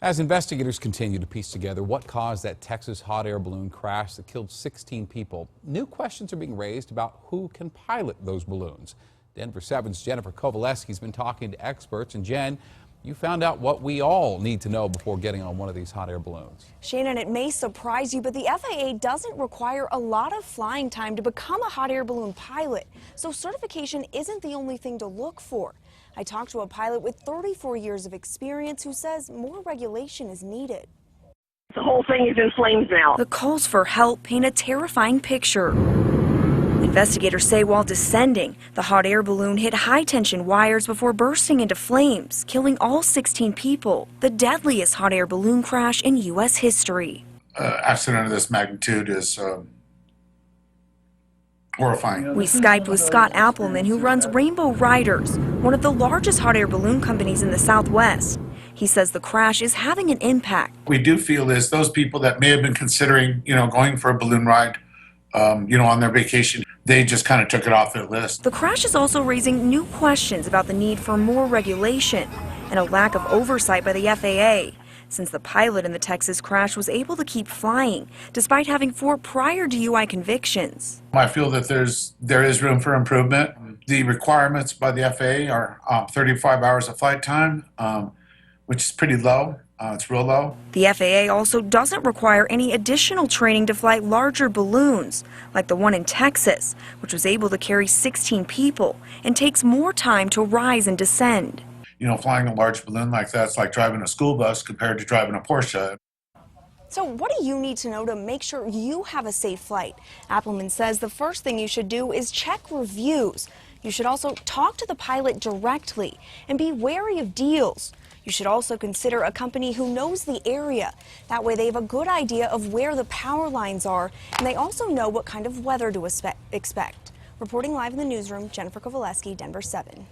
As investigators continue to piece together what caused that Texas hot air balloon crash that killed 16 people, new questions are being raised about who can pilot those balloons. Denver 7's Jennifer Kovaleski's been talking to experts. And Jen, you found out what we all need to know before getting on one of these hot air balloons. Shannon, it may surprise you, but the FAA doesn't require a lot of flying time to become a hot air balloon pilot. So certification isn't the only thing to look for. I talked to a pilot with 34 years of experience who says more regulation is needed. The whole thing is in flames now. The calls for help paint a terrifying picture. Investigators say while descending, the hot air balloon hit high-tension wires before bursting into flames, killing all 16 people, the deadliest hot air balloon crash in U.S. history. Accident of this magnitude is horrifying. We Skyped with Scott Appleman, who runs Rainbow Riders, one of the largest hot air balloon companies in the Southwest. He says the crash is having an impact. We do feel is those people that may have been considering, going for a balloon ride, on their vacation, they just kind of took it off their list. The crash is also raising new questions about the need for more regulation and a lack of oversight by the FAA, since the pilot in the Texas crash was able to keep flying despite having 4 prior DUI convictions. I feel that there is room for improvement. The requirements by the FAA are 35 hours of flight time, which is pretty low. It's real low. The FAA also doesn't require any additional training to fly larger balloons, like the one in Texas, which was able to carry 16 people and takes more time to rise and descend. Flying a large balloon like that's like driving a school bus compared to driving a Porsche. So what do you need to know to make sure you have a safe flight? Appleman says the first thing you should do is check reviews. You should also talk to the pilot directly and be wary of deals. You should also consider a company who knows the area. That way they have a good idea of where the power lines are, and they also know what kind of weather to expect. Reporting live in the newsroom, Jennifer Kovaleski, Denver 7.